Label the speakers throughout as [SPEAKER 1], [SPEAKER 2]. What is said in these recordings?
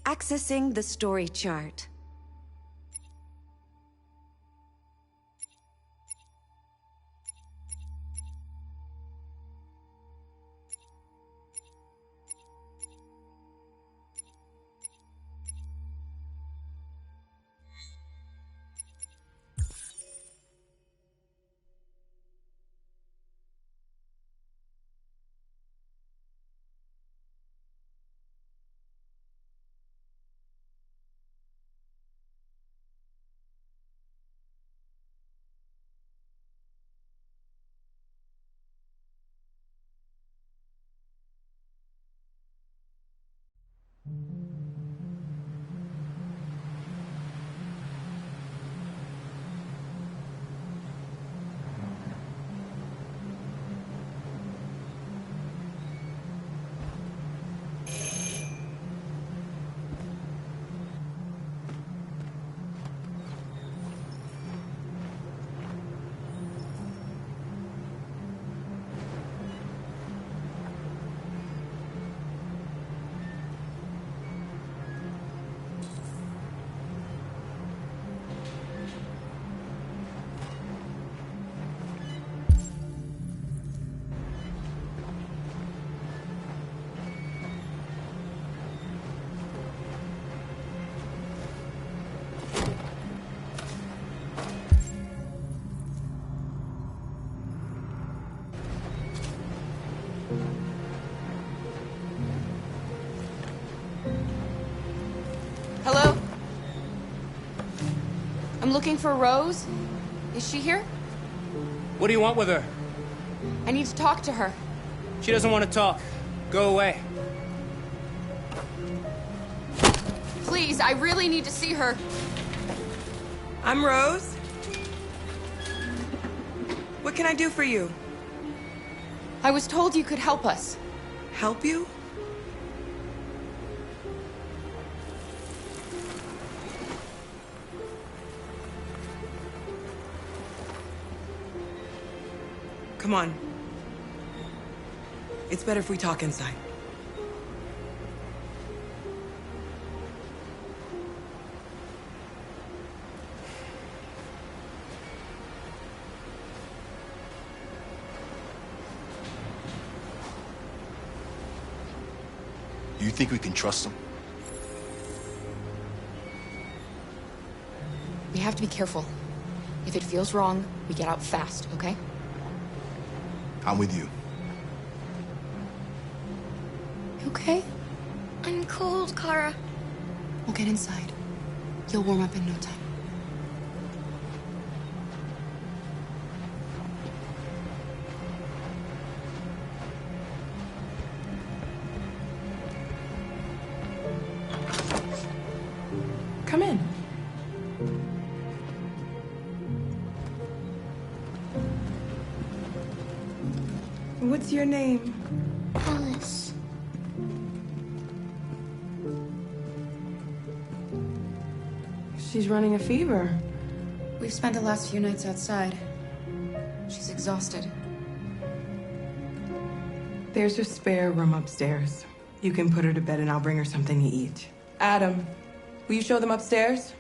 [SPEAKER 1] Accessing the story chart.
[SPEAKER 2] Hello? I'm looking for Rose. Is she here?
[SPEAKER 3] What do you want with her?
[SPEAKER 2] I need to talk to her.
[SPEAKER 3] She doesn't want to talk. Go away.
[SPEAKER 2] Please, I really need to see her.
[SPEAKER 4] I'm Rose. What can I do for you?
[SPEAKER 2] I was told you could help us.
[SPEAKER 4] Help you? Come on. It's better if we talk inside.
[SPEAKER 5] Do you think we can trust him?
[SPEAKER 2] We have to be careful. If it feels wrong, we get out fast, okay?
[SPEAKER 5] I'm with you.
[SPEAKER 2] You okay?
[SPEAKER 6] I'm cold, Kara.
[SPEAKER 2] We'll get inside. You'll warm up in no time.
[SPEAKER 4] Come in. What's your name?
[SPEAKER 6] Alice.
[SPEAKER 4] She's running a fever.
[SPEAKER 2] We've spent the last few nights outside. She's exhausted.
[SPEAKER 4] There's a spare room upstairs. You can put her to bed and I'll bring her something to eat. Adam, will you show them upstairs?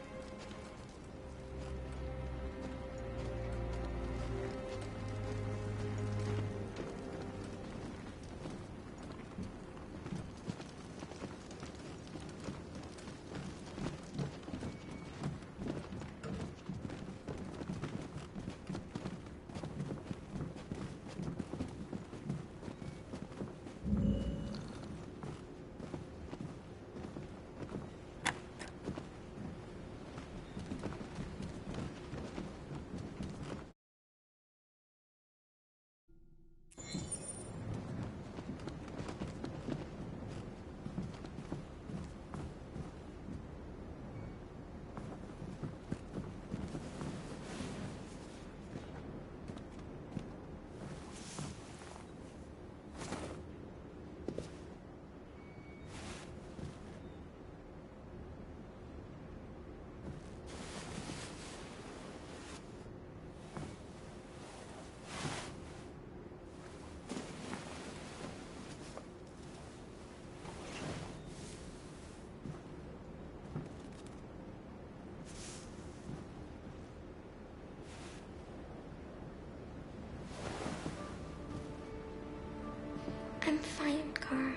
[SPEAKER 6] I'm fine, Kara.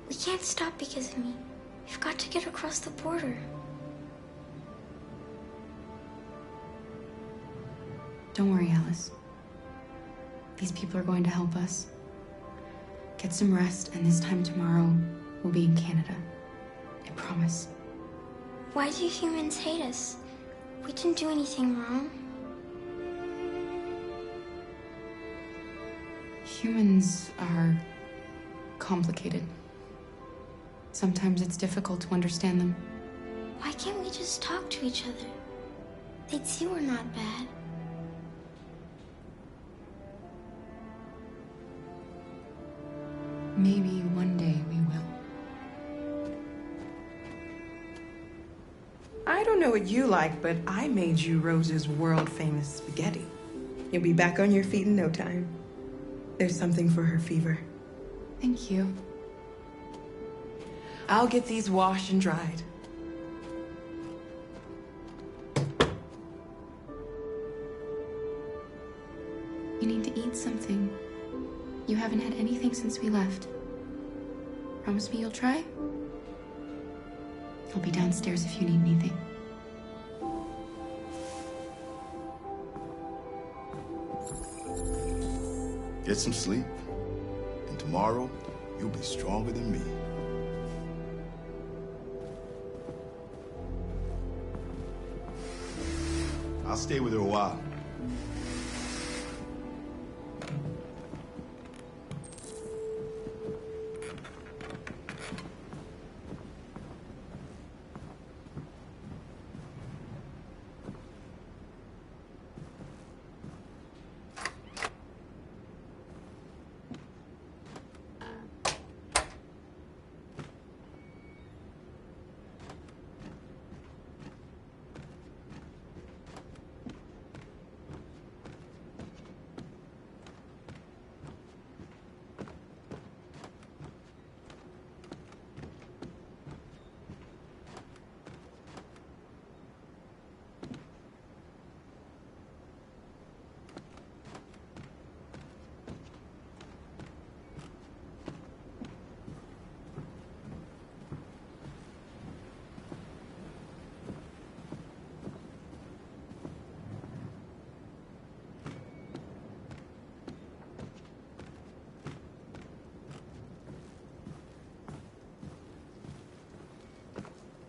[SPEAKER 6] We can't stop because of me. We've got to get across the border.
[SPEAKER 2] Don't worry, Alice. These people are going to help us. Get some rest, and this time tomorrow, we'll be in Canada. I promise.
[SPEAKER 6] Why do humans hate us? We didn't do anything wrong.
[SPEAKER 2] Humans are complicated. Sometimes it's difficult to understand them.
[SPEAKER 6] Why can't we just talk to each other? They'd see we're not bad.
[SPEAKER 2] Maybe one day we will.
[SPEAKER 4] I don't know what you like, but I made you Rose's world-famous spaghetti. You'll be back on your feet in no time. There's something for her fever.
[SPEAKER 2] Thank you.
[SPEAKER 4] I'll get these washed and dried.
[SPEAKER 2] You need to eat something. You haven't had anything since we left. Promise me you'll try? I'll be downstairs if you need anything.
[SPEAKER 5] Get some sleep. And tomorrow, you'll be stronger than me. I'll stay with her a while.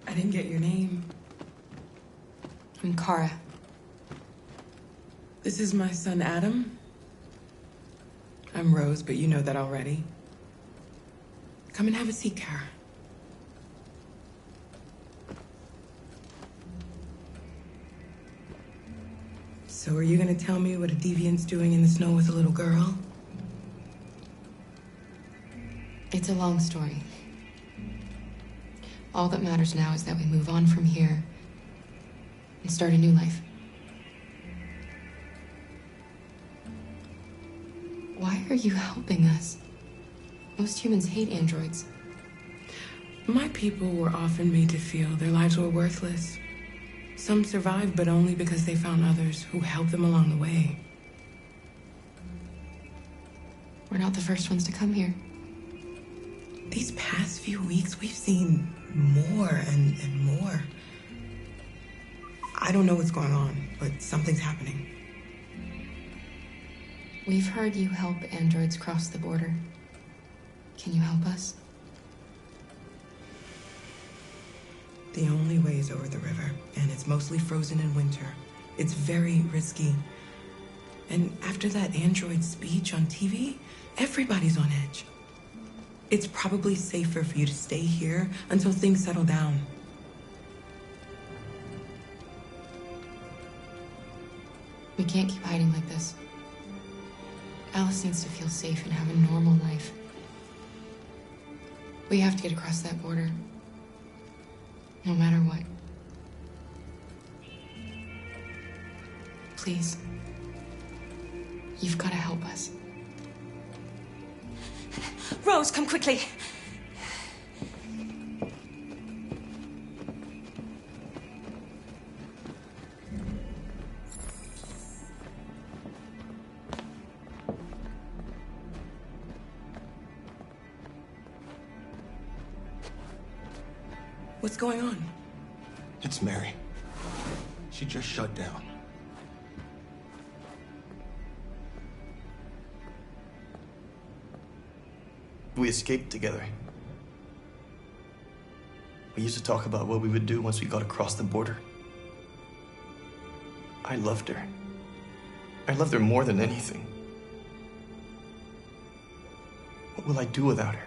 [SPEAKER 4] I didn't get your name.
[SPEAKER 2] I'm Kara.
[SPEAKER 4] This is my son, Adam. I'm Rose, but you know that already. Come and have a seat, Kara. So are you gonna tell me what a deviant's doing in the snow with a little girl?
[SPEAKER 2] It's a long story. All that matters now is that we move on from here and start a new life. Why are you helping us? Most humans hate androids.
[SPEAKER 4] My people were often made to feel their lives were worthless. Some survived, but only because they found others who helped them along the way.
[SPEAKER 2] We're not the first ones to come here.
[SPEAKER 4] These past few weeks, we've seen more and more. I don't know what's going on, but something's happening.
[SPEAKER 2] We've heard you help androids cross the border. Can you help us?
[SPEAKER 4] The only way is over the river, and it's mostly frozen in winter. It's very risky. And after that android speech on TV, everybody's on edge. It's probably safer for you to stay here until things settle down.
[SPEAKER 2] We can't keep hiding like this. Alice needs to feel safe and have a normal life. We have to get across that border. No matter what. Please. You've got to help us.
[SPEAKER 1] Rose, come quickly.
[SPEAKER 4] What's going on?
[SPEAKER 5] It's Mary. She just shut down.
[SPEAKER 7] We escaped together. We used to talk about what we would do once we got across the border. I loved her. I loved her more than anything. What will I do without her?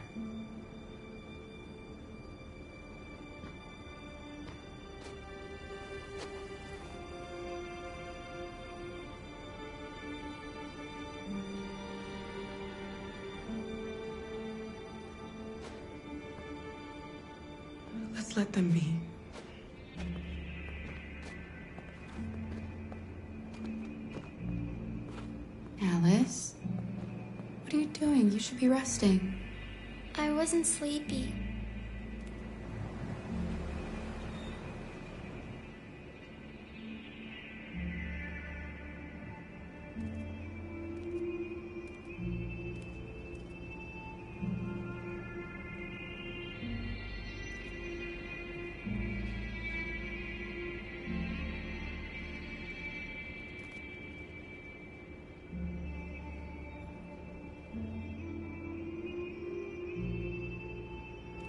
[SPEAKER 4] Let's let them be.
[SPEAKER 2] Alice? What are you doing? You should be resting.
[SPEAKER 6] I wasn't sleepy.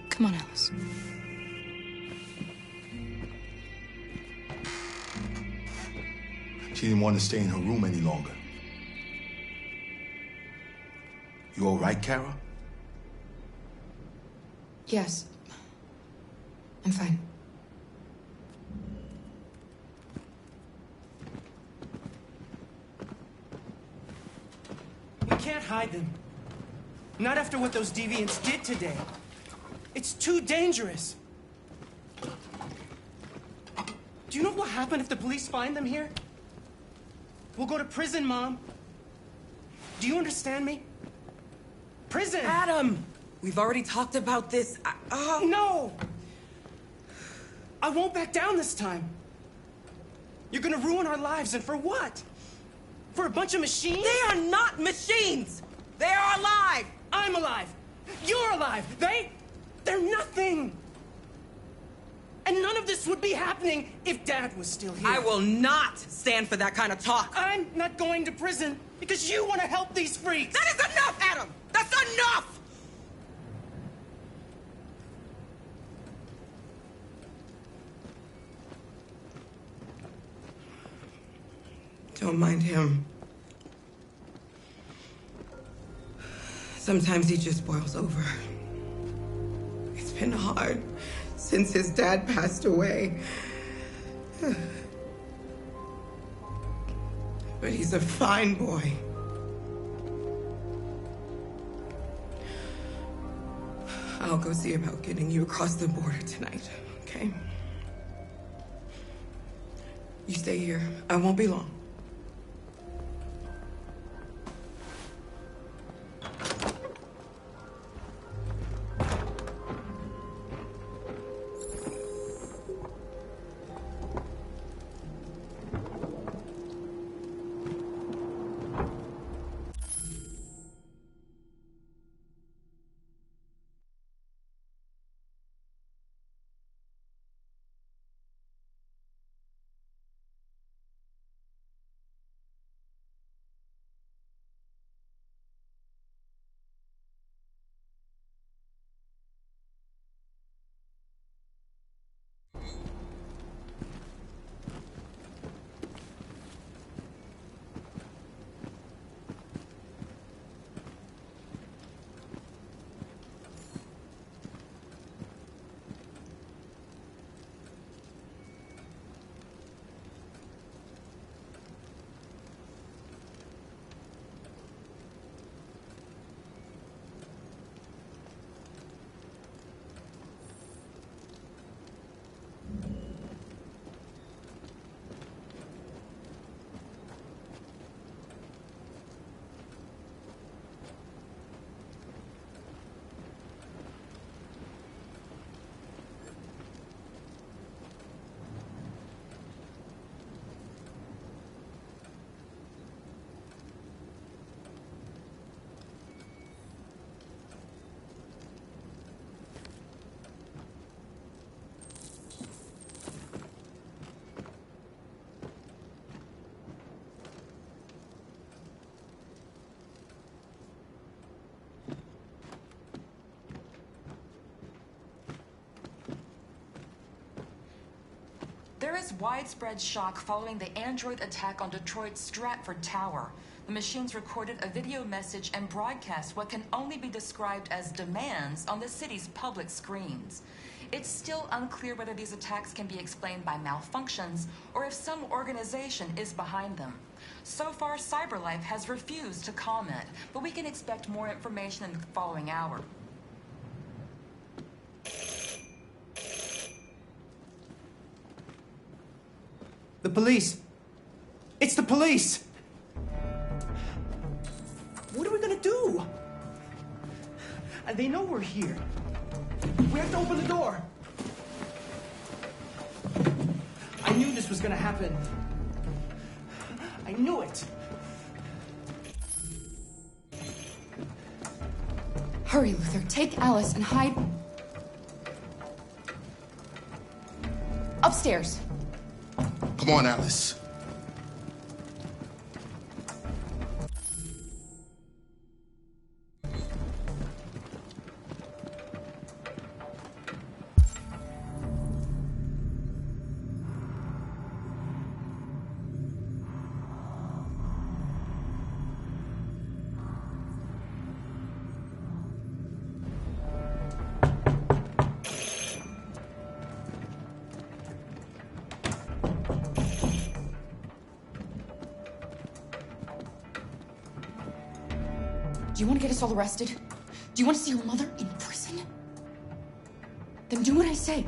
[SPEAKER 2] Come on, Alice.
[SPEAKER 5] She didn't want to stay in her room any longer. You all right, Kara?
[SPEAKER 2] Yes. I'm fine.
[SPEAKER 3] We can't hide them. Not after what those deviants did today. It's too dangerous. Do you know what will happen if the police find them here? We'll go to prison, Mom. Do you understand me? Prison!
[SPEAKER 4] Adam! We've already talked about this.
[SPEAKER 3] No! I won't back down this time. You're gonna ruin our lives, and for what? For a bunch of machines?
[SPEAKER 4] They are not machines! They are alive!
[SPEAKER 3] I'm alive! You're alive! They're nothing! And none of this would be happening if Dad was still here.
[SPEAKER 4] I will not stand for that kind of talk.
[SPEAKER 3] I'm not going to prison because you want to help these freaks!
[SPEAKER 4] That is enough, Adam! That's enough! Don't mind him. Sometimes he just boils over. It's been hard since his dad passed away. But he's a fine boy. I'll go see about getting you across the border tonight, okay? You stay here. I won't be long.
[SPEAKER 8] There is widespread shock following the Android attack on Detroit's Stratford Tower. The machines recorded a video message and broadcast what can only be described as demands on the city's public screens. It's still unclear whether these attacks can be explained by malfunctions or if some organization is behind them. So far, CyberLife has refused to comment, but we can expect more information in the following hour.
[SPEAKER 3] The police! It's the police! What are we gonna do? They know we're here. We have to open the door. I knew this was gonna happen. I knew it.
[SPEAKER 2] Hurry, Luther. Take Alice and hide... upstairs.
[SPEAKER 5] Come on, Alice.
[SPEAKER 2] Do you want to get us all arrested? Do you want to see your mother in prison? Then do what I say.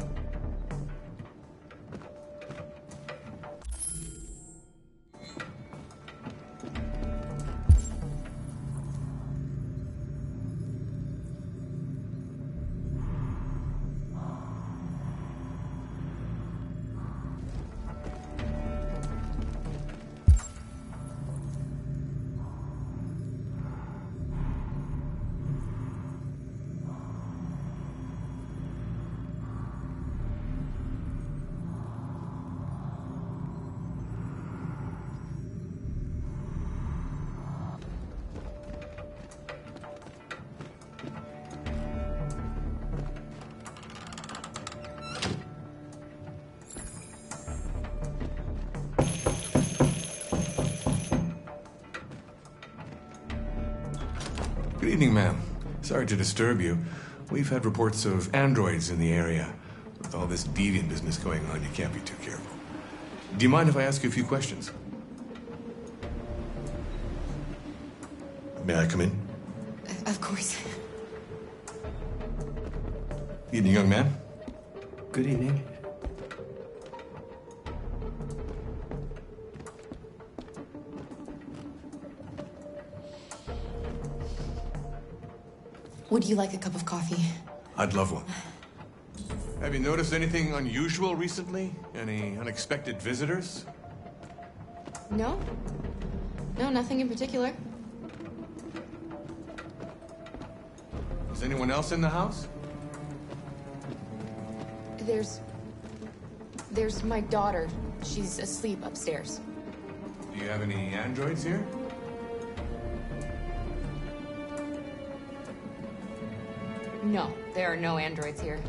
[SPEAKER 9] Good evening, ma'am. Sorry to disturb you. We've had reports of androids in the area. With all this deviant business going on, you can't be too careful. Do you mind if I ask you a few questions? May I come in?
[SPEAKER 2] Of course.
[SPEAKER 9] Evening, young man.
[SPEAKER 3] Good evening.
[SPEAKER 2] Would you like a cup of coffee?
[SPEAKER 9] I'd love one. Have you noticed anything unusual recently? Any unexpected visitors?
[SPEAKER 2] No. No, nothing in particular.
[SPEAKER 9] Is anyone else in the house?
[SPEAKER 2] There's my daughter. She's asleep upstairs.
[SPEAKER 9] Do you have any androids here?
[SPEAKER 2] No, there are no androids here.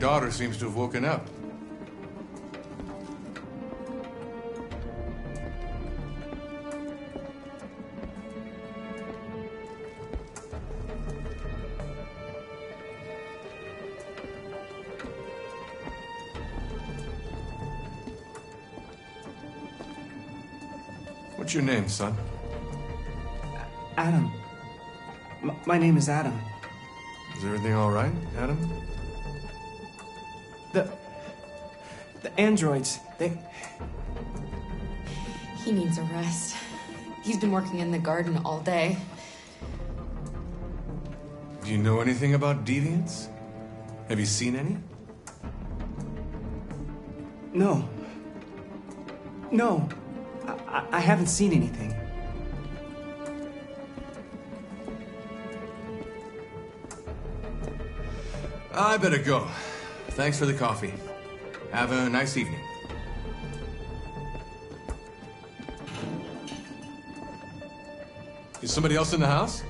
[SPEAKER 9] daughter seems to have woken up. What's your name, son?
[SPEAKER 3] Adam. My name is Adam.
[SPEAKER 9] Is everything all right, Adam?
[SPEAKER 3] The androids,
[SPEAKER 2] He needs a rest. He's been working in the garden all day.
[SPEAKER 9] Do you know anything about deviants? Have you seen any?
[SPEAKER 3] No. No. I haven't seen anything.
[SPEAKER 9] I better go. Thanks for the coffee. Have a nice evening. Is somebody else in the house?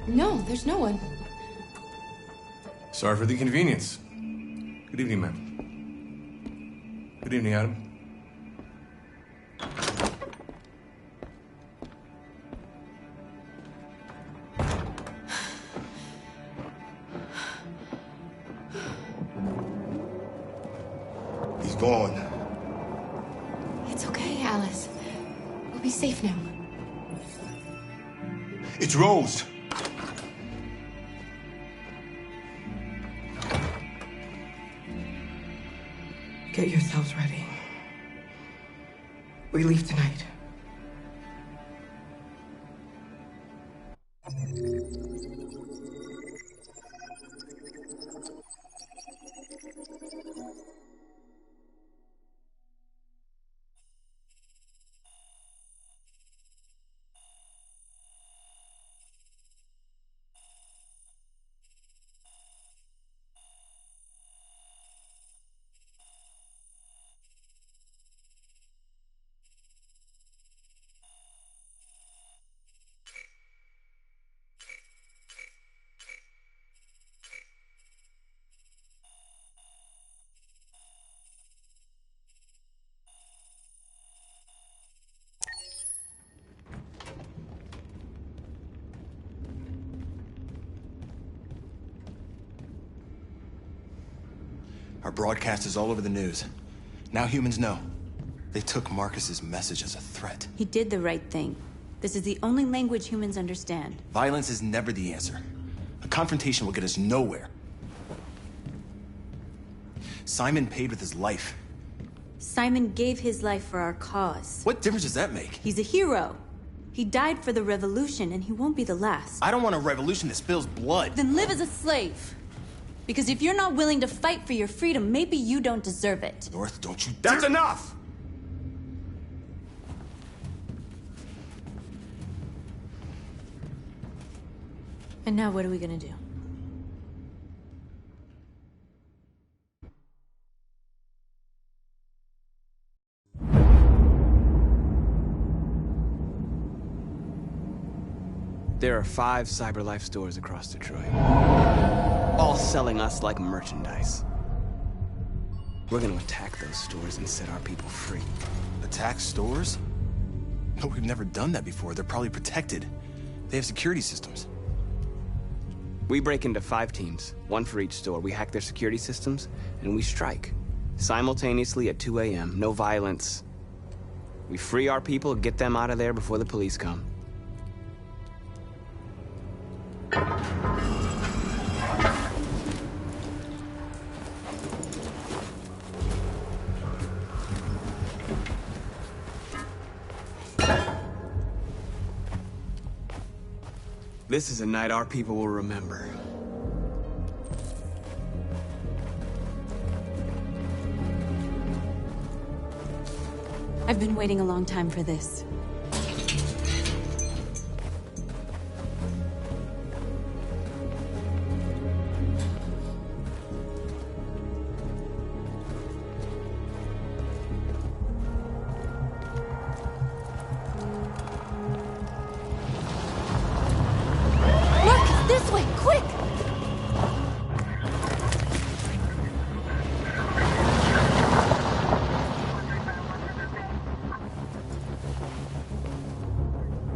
[SPEAKER 2] No, there's no one.
[SPEAKER 9] Sorry for the inconvenience. Good evening, ma'am. Good evening, Adam.
[SPEAKER 5] He's gone.
[SPEAKER 2] It's okay, Alice. We'll be safe now.
[SPEAKER 5] It's Rose.
[SPEAKER 4] Get yourselves ready. We leave tonight.
[SPEAKER 10] Our broadcast is all over the news. Now humans know. They took Marcus's message as a threat.
[SPEAKER 11] He did the right thing. This is the only language humans understand.
[SPEAKER 10] Violence is never the answer. A confrontation will get us nowhere. Simon paid with his life.
[SPEAKER 11] Simon gave his life for our cause.
[SPEAKER 10] What difference does that make?
[SPEAKER 11] He's a hero. He died for the revolution, and he won't be the last.
[SPEAKER 10] I don't want a revolution that spills blood.
[SPEAKER 11] Then live as a slave. Because if you're not willing to fight for your freedom, maybe you don't deserve it.
[SPEAKER 10] North, don't you
[SPEAKER 5] That's
[SPEAKER 10] dare-
[SPEAKER 5] enough!
[SPEAKER 11] And now what are we gonna do?
[SPEAKER 12] There are 5 CyberLife stores across Detroit, all selling us like merchandise. We're gonna attack those stores and set our people free.
[SPEAKER 10] Attack stores? No, we've never done that before. They're probably protected. They have security systems.
[SPEAKER 12] We break into 5 teams, 1 for each store. We hack their security systems, and we strike. Simultaneously at 2 a.m., no violence. We free our people, get them out of there before the police come. This is a night our people will remember.
[SPEAKER 11] I've been waiting a long time for this. Look!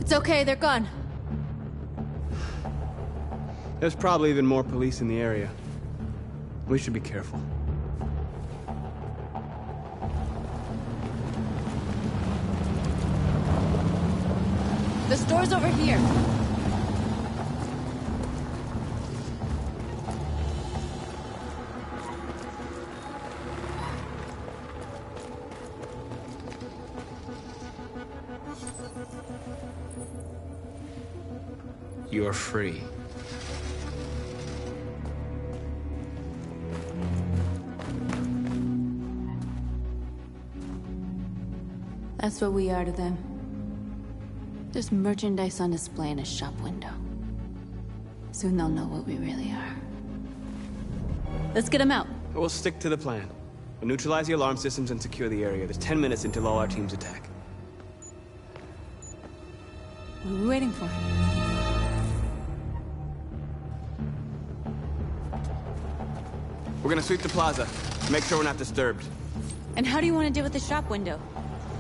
[SPEAKER 11] It's okay, they're gone.
[SPEAKER 12] There's probably even more police in the area. We should be careful.
[SPEAKER 11] The store's over here.
[SPEAKER 12] You're free.
[SPEAKER 11] That's what we are to them. Just merchandise on display in a shop window. Soon they'll know what we really are. Let's get them out.
[SPEAKER 12] We'll stick to the plan. We'll neutralize the alarm systems and secure the area. There's 10 minutes until all our teams attack.
[SPEAKER 11] What are we waiting for?
[SPEAKER 12] We're gonna sweep the plaza. Make sure we're not disturbed.
[SPEAKER 11] And how do you want to deal with the shop window?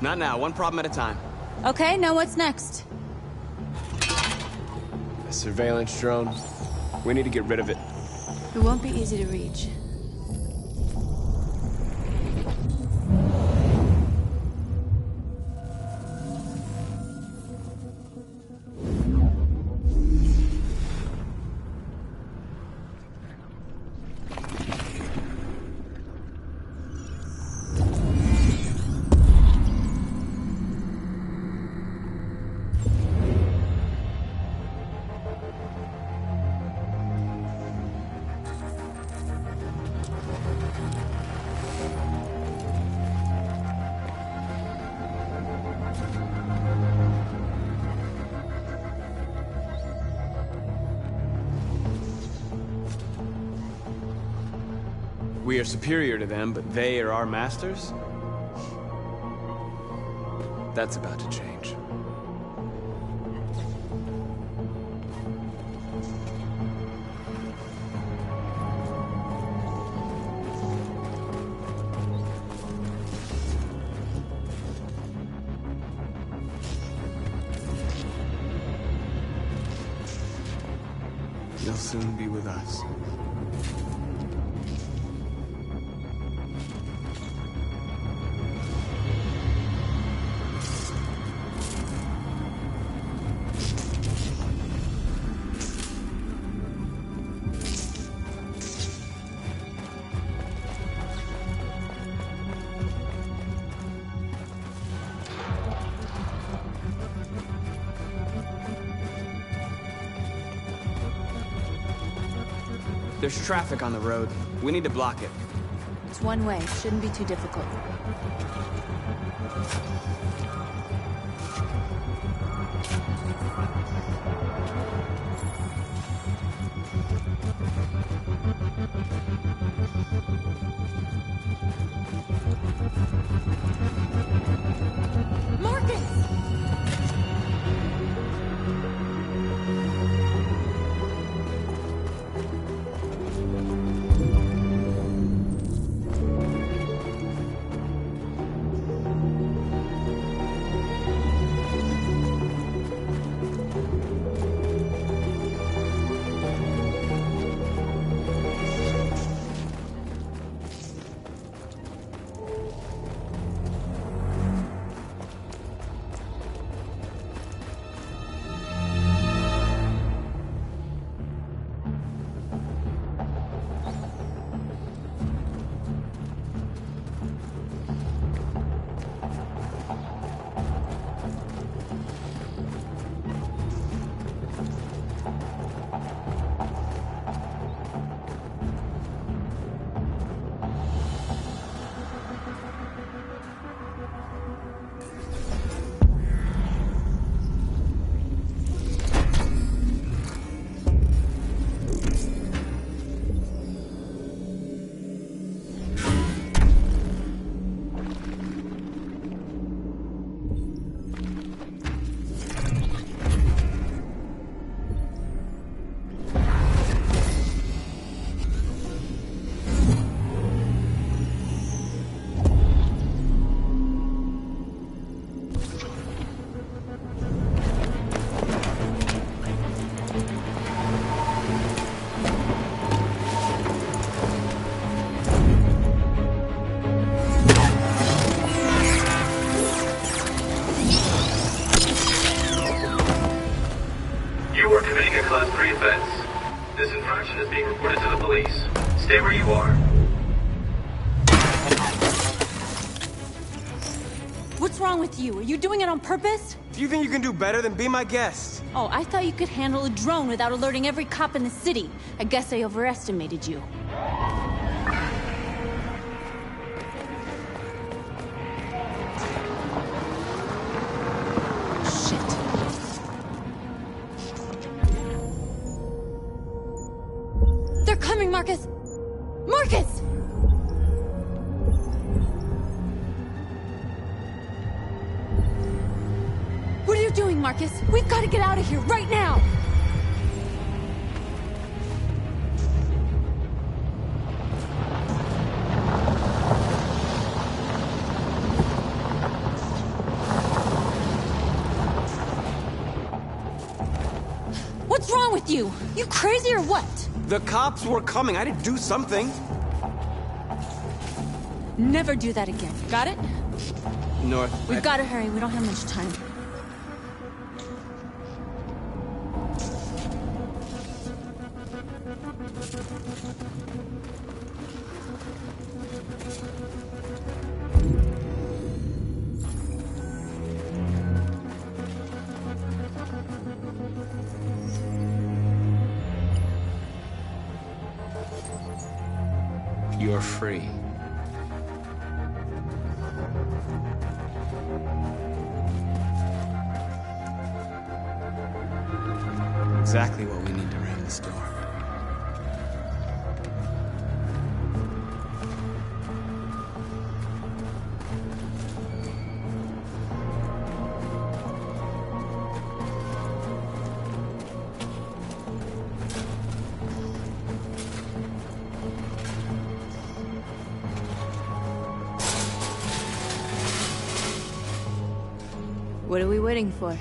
[SPEAKER 12] Not now, one problem at a time.
[SPEAKER 11] Okay, now what's next?
[SPEAKER 12] A surveillance drone. We need to get rid of it.
[SPEAKER 11] It won't be easy to reach.
[SPEAKER 12] We are superior to them, but they are our masters? That's about to change. You'll soon be with us. There's traffic on the road. We need to block it.
[SPEAKER 11] It's one way. Shouldn't be too difficult.
[SPEAKER 13] situation is being reported to the police. Stay where you are.
[SPEAKER 11] What's wrong with you? Are you doing it on purpose?
[SPEAKER 3] If you think you can do better, then be my guest.
[SPEAKER 11] Oh, I thought you could handle a drone without alerting every cop in the city. I guess I overestimated you. Shit. They're coming, Marcus! Marcus! What are you doing, Marcus? We've got to get out of here right now! What's wrong with you? You crazy or what?
[SPEAKER 3] The cops were coming. I had to do something.
[SPEAKER 11] Never do that again. Got it?
[SPEAKER 3] North.
[SPEAKER 11] We've got to hurry. We don't have much time.
[SPEAKER 12] You're free. Exactly what we need to ring the store.
[SPEAKER 11] What are we waiting for?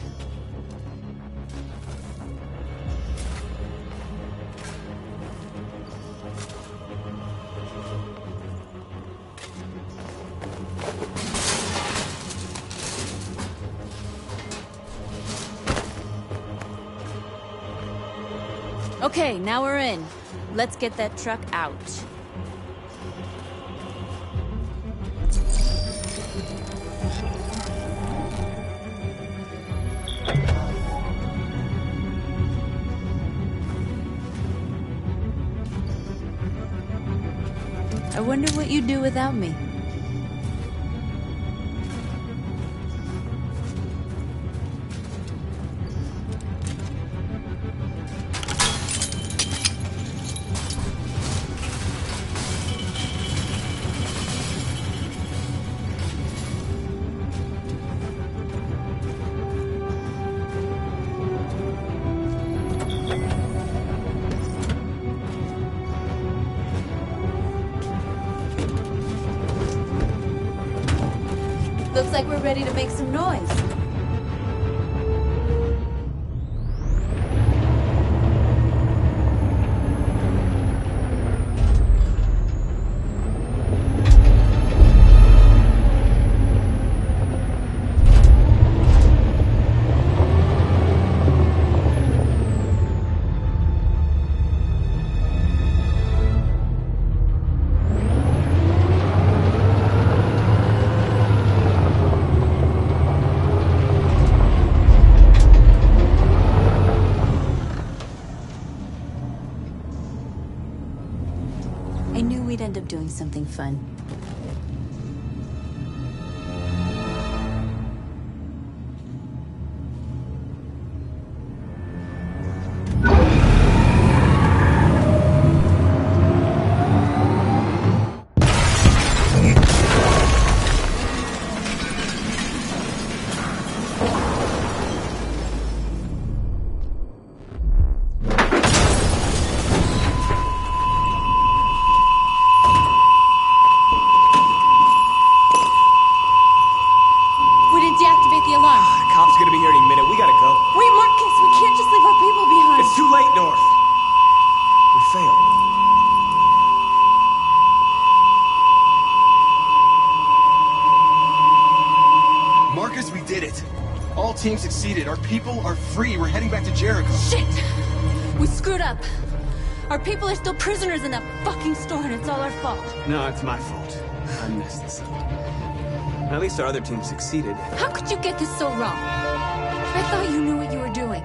[SPEAKER 11] Okay, now we're in. Let's get that truck out. I wonder what you'd do without me. Looks like we're ready to make some noise. I knew we'd end up doing something fun.
[SPEAKER 3] Cop's gonna be here any minute. We gotta go.
[SPEAKER 11] Wait, Marcus, we can't just leave our people behind.
[SPEAKER 3] It's too late, North. We failed.
[SPEAKER 10] Marcus, we did it. All teams succeeded. Our people are free. We're heading back to Jericho.
[SPEAKER 11] Shit! We screwed up. Our people are still prisoners in that fucking store, and it's all our fault.
[SPEAKER 12] No, it's my fault. I messed this up. At least our other team succeeded.
[SPEAKER 11] How could you get this so wrong? I thought you knew what you were doing.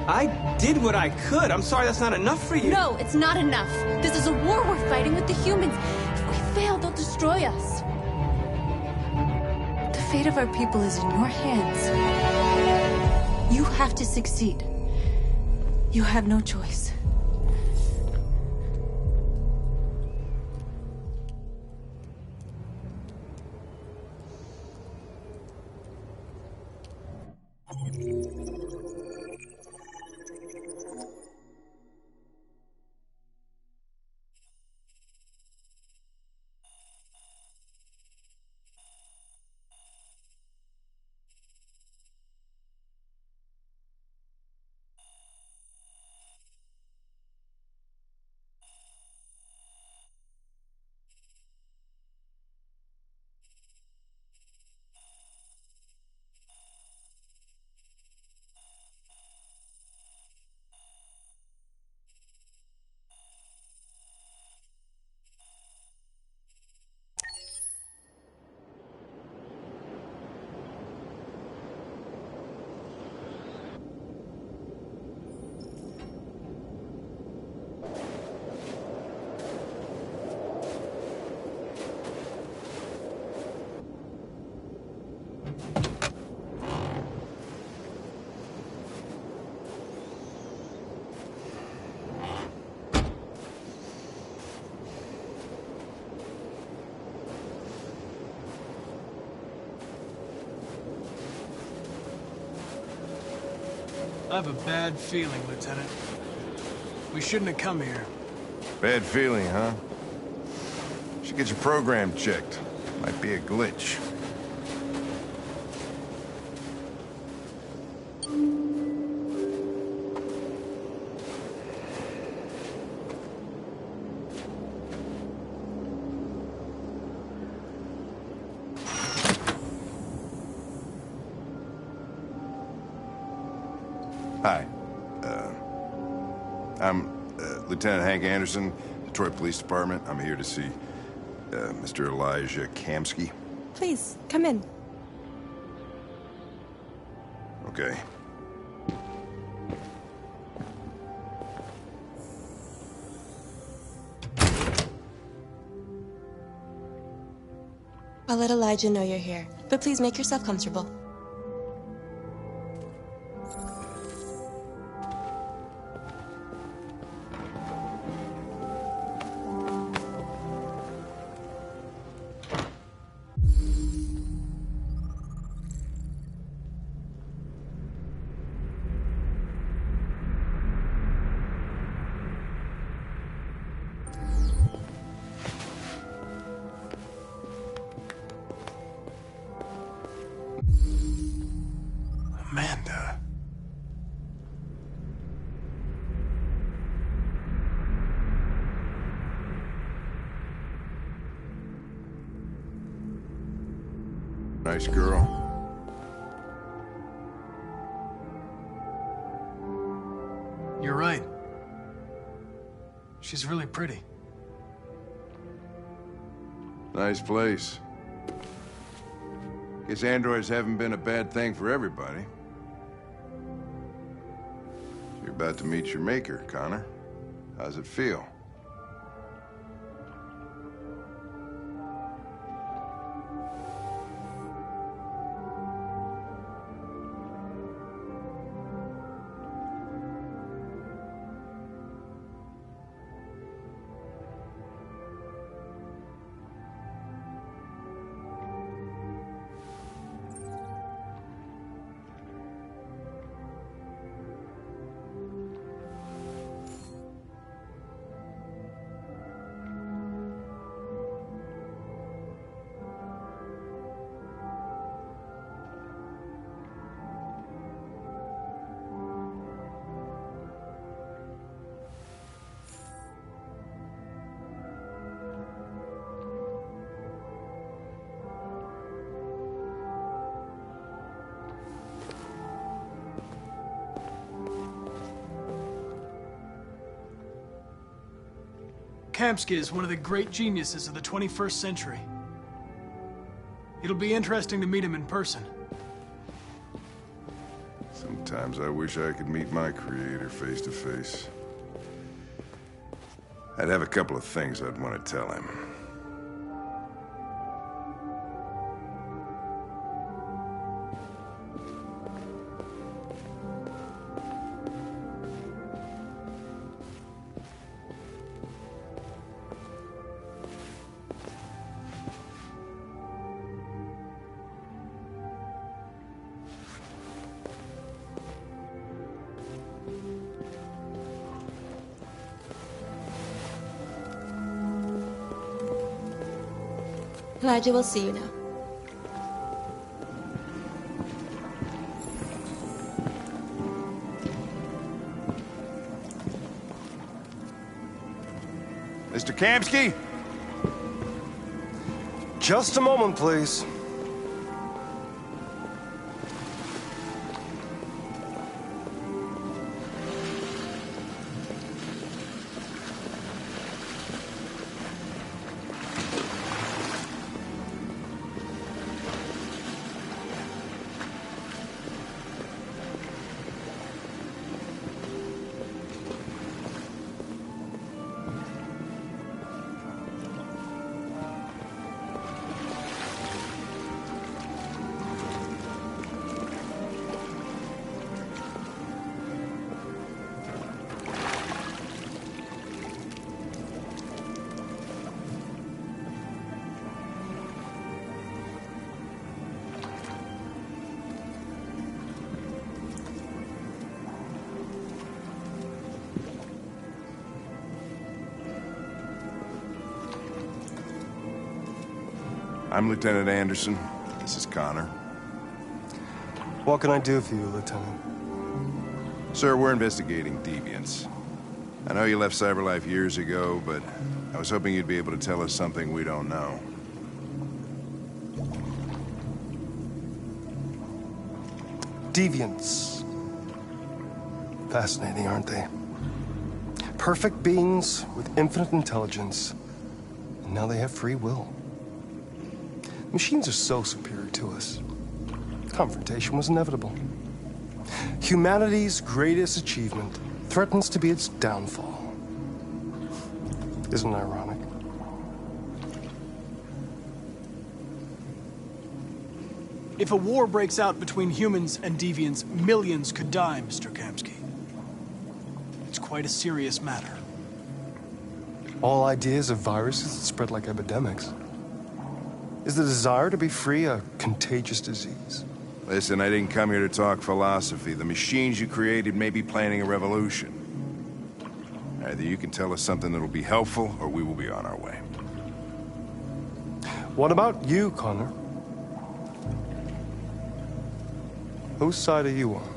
[SPEAKER 12] I did what I could. I'm sorry that's not enough for you.
[SPEAKER 11] No, it's not enough. This is a war we're fighting with the humans. If we fail, they'll destroy us. The fate of our people is in your hands. You have to succeed. You have no choice.
[SPEAKER 14] I have a bad feeling, Lieutenant. We shouldn't have come here.
[SPEAKER 15] Bad feeling, huh? Should get your program checked. Might be a glitch. Hi. I'm Lieutenant Hank Anderson, Detroit Police Department. I'm here to see Mr. Elijah Kamsky.
[SPEAKER 1] Please, come in.
[SPEAKER 15] Okay.
[SPEAKER 1] I'll let Elijah know you're here, but please make yourself comfortable.
[SPEAKER 14] Amanda.
[SPEAKER 15] Nice girl.
[SPEAKER 14] You're right. She's really pretty.
[SPEAKER 15] Nice place. Guess androids haven't been a bad thing for everybody. You're about to meet your maker, Connor. How's it feel?
[SPEAKER 14] Kamsky is one of the great geniuses of the 21st century. It'll be interesting to meet him in person.
[SPEAKER 15] Sometimes I wish I could meet my creator face to face. I'd have a couple of things I'd want to tell him.
[SPEAKER 1] Elijah will see you now.
[SPEAKER 15] Mr. Kamsky?
[SPEAKER 16] Just a moment, please.
[SPEAKER 15] I'm Lieutenant Anderson. This is Connor.
[SPEAKER 16] What can I do for you, Lieutenant?
[SPEAKER 15] Sir, we're investigating deviants. I know you left CyberLife years ago, but I was hoping you'd be able to tell us something we don't know.
[SPEAKER 16] Deviants. Fascinating, aren't they? Perfect beings with infinite intelligence, and now they have free will. Machines are so superior to us. Confrontation was inevitable. Humanity's greatest achievement threatens to be its downfall. Isn't it ironic?
[SPEAKER 14] If a war breaks out between humans and deviants, millions could die, Mr. Kamsky. It's quite a serious matter.
[SPEAKER 16] All ideas of viruses that spread like epidemics. Is the desire to be free a contagious disease?
[SPEAKER 15] Listen, I didn't come here to talk philosophy. The machines you created may be planning a revolution. Either you can tell us something that'll be helpful, or we will be on our way.
[SPEAKER 16] What about you, Connor? Whose side are you on?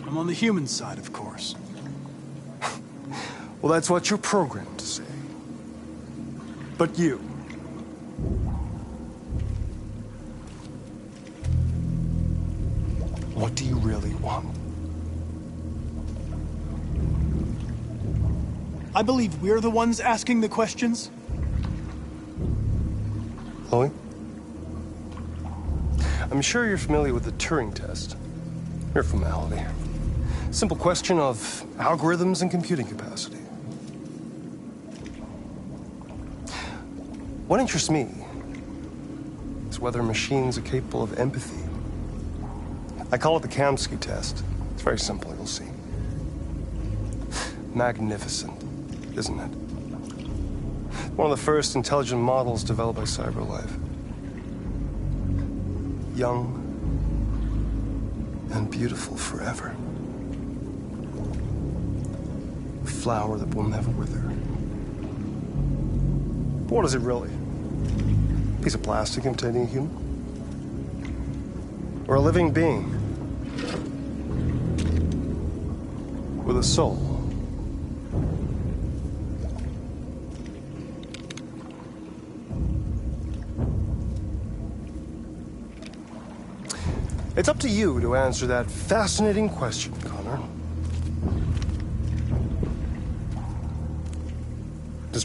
[SPEAKER 14] I'm on the human side, of course.
[SPEAKER 16] Well, that's what you're programmed to say. But you... what do you really want?
[SPEAKER 14] I believe we're the ones asking the questions.
[SPEAKER 16] Chloe? I'm sure you're familiar with the Turing test. Mere formality. Simple question of algorithms and computing capacity. What interests me is whether machines are capable of empathy. I call it the Kamsky test. It's very simple, you'll see. Magnificent, isn't it? One of the first intelligent models developed by CyberLife. Young and beautiful forever. A flower that will never wither. But what is it really? A piece of plastic imitating a human? Or a living being? With a soul? It's up to you to answer that fascinating question, Connor.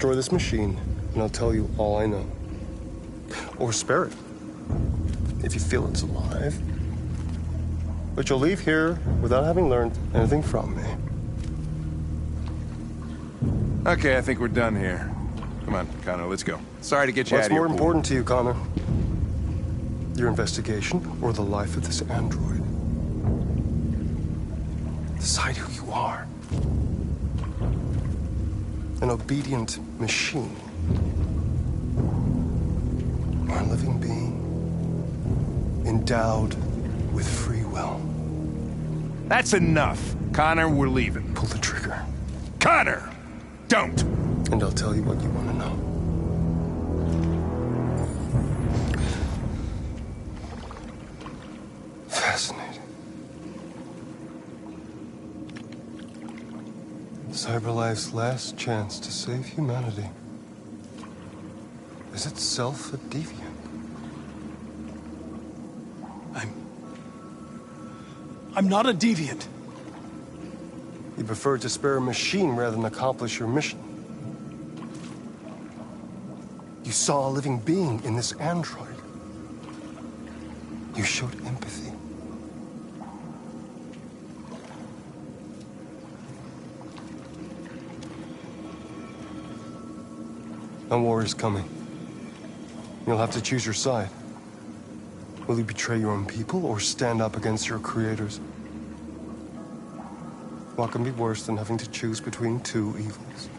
[SPEAKER 16] destroy this machine, and I'll tell you all I know. Or spare it, if you feel it's alive. But you'll leave here without having learned anything from me.
[SPEAKER 15] Okay, I think we're done here. Come on, Connor, let's go. Sorry to get you out
[SPEAKER 16] What's
[SPEAKER 15] of here.
[SPEAKER 16] more important to you, Connor? Your investigation or the life of this android? Decide who you are. An obedient machine. Or a living being endowed with free will.
[SPEAKER 15] That's enough. Connor, we're leaving.
[SPEAKER 16] Pull the trigger.
[SPEAKER 15] Connor! Don't!
[SPEAKER 16] And I'll tell you what you want to know. Fascinating. CyberLife's last chance to save humanity is itself a deviant.
[SPEAKER 14] I'm not a deviant.
[SPEAKER 16] You prefer to spare a machine rather than accomplish your mission. You saw a living being in this android. You showed empathy. A war is coming. You'll have to choose your side. Will you betray your own people or stand up against your creators? What can be worse than having to choose between two evils?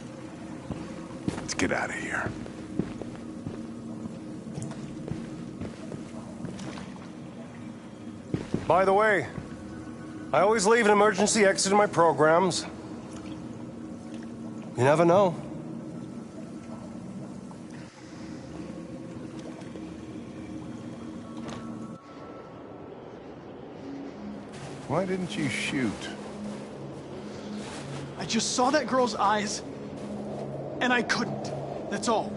[SPEAKER 15] Let's get out of here.
[SPEAKER 16] By the way, I always leave an emergency exit in my programs. You never know.
[SPEAKER 15] Why didn't you shoot?
[SPEAKER 14] I just saw that girl's eyes, and I couldn't. That's all.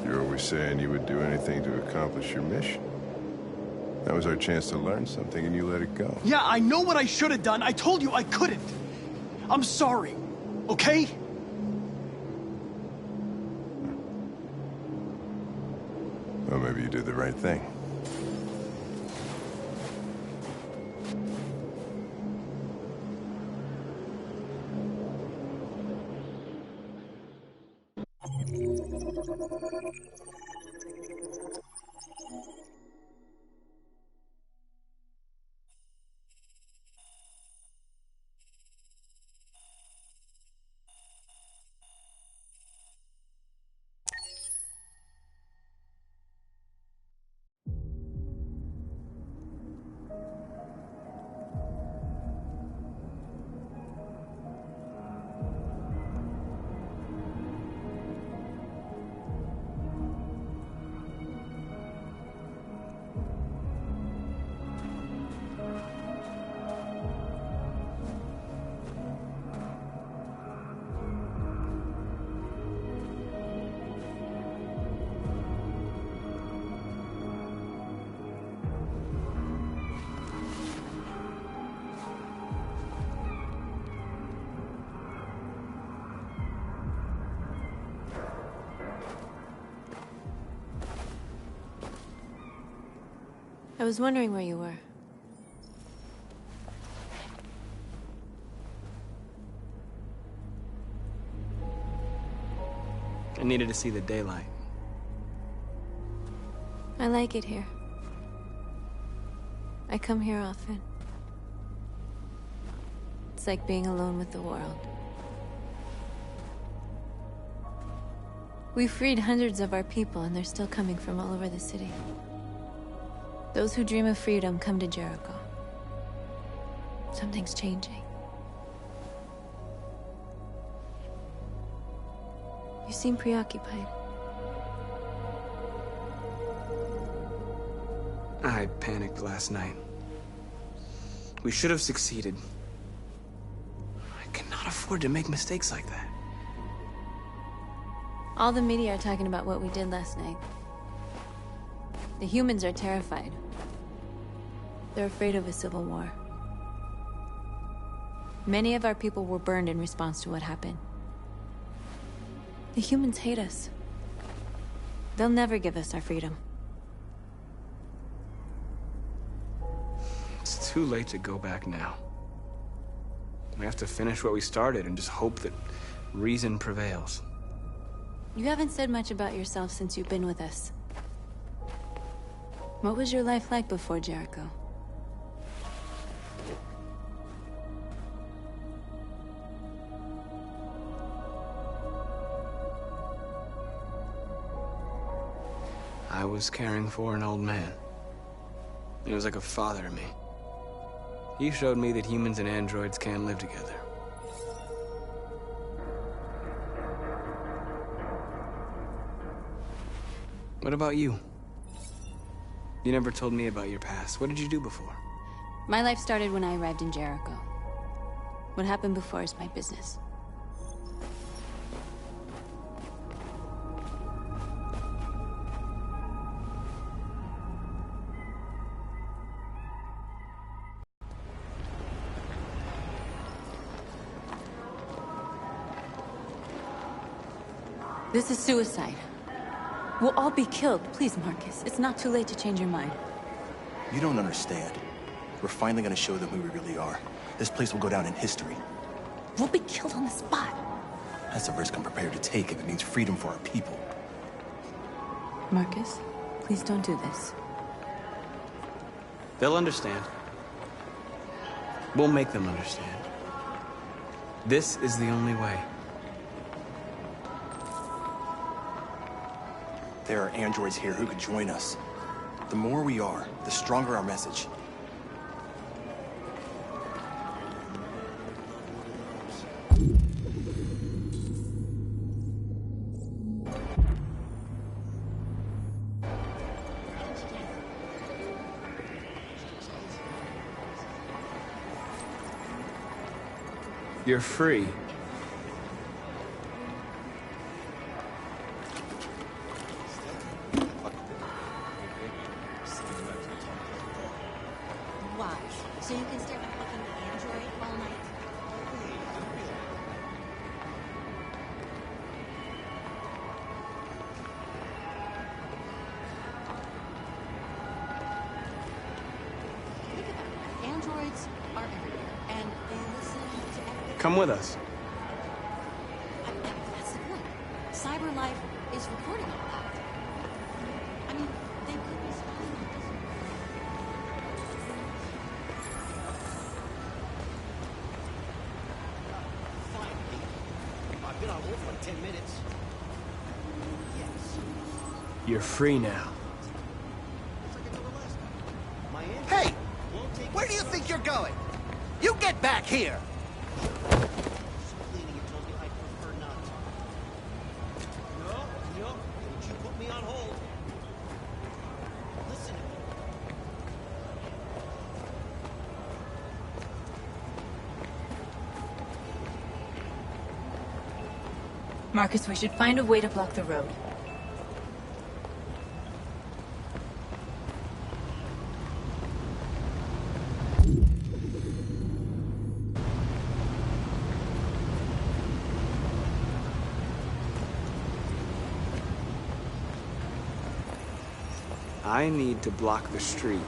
[SPEAKER 15] You're always saying you would do anything to accomplish your mission. That was our chance to learn something, and you let it go.
[SPEAKER 14] Yeah, I know what I should have done. I told you I couldn't. I'm sorry, okay?
[SPEAKER 15] Well, maybe you did the right thing.
[SPEAKER 11] I was wondering where you were.
[SPEAKER 12] I needed to see the daylight.
[SPEAKER 11] I like it here. I come here often. It's like being alone with the world. We freed hundreds of our people, and they're still coming from all over the city. Those who dream of freedom come to Jericho. Something's changing. You seem preoccupied.
[SPEAKER 12] I panicked last night. We should have succeeded. I cannot afford to make mistakes like that.
[SPEAKER 11] All the media are talking about what we did last night. The humans are terrified. They're afraid of a civil war. Many of our people were burned in response to what happened. The humans hate us. They'll never give us our freedom.
[SPEAKER 12] It's too late to go back now. We have to finish what we started and just hope that reason prevails.
[SPEAKER 11] You haven't said much about yourself since you've been with us. What was your life like before Jericho?
[SPEAKER 12] I was caring for an old man. He was like a father to me. He showed me that humans and androids can live together. What about you? You never told me about your past. What did you do before?
[SPEAKER 11] My life started when I arrived in Jericho. What happened before is my business. This is suicide. We'll all be killed. Please, Marcus. It's not too late to change your mind.
[SPEAKER 10] You don't understand. We're finally gonna show them who we really are. This place will go down in history.
[SPEAKER 11] We'll be killed on the spot.
[SPEAKER 10] That's a risk I'm prepared to take if it means freedom for our people.
[SPEAKER 11] Marcus, please don't do this.
[SPEAKER 12] They'll understand. We'll make them understand. This is the only way.
[SPEAKER 10] There are androids here who could join us. The more we are, the stronger our message.
[SPEAKER 12] You're free.
[SPEAKER 17] Why? So you can stare at a fucking android all night? Think about it. Androids are everywhere, and they listen to everything.
[SPEAKER 12] Come with us.
[SPEAKER 17] That's the point. Cyber life is recording all that. I mean, they could be spying on us.
[SPEAKER 18] Finally. I've been on hold for like 10 minutes. Yes.
[SPEAKER 12] You're free now.
[SPEAKER 18] Hey! Where do you think you're going? You get back here! Cleaning it told me I prefer not. No, don't you put me on hold. Listen to me.
[SPEAKER 11] Marcus, we should find a way to block the road.
[SPEAKER 12] I need to block the street.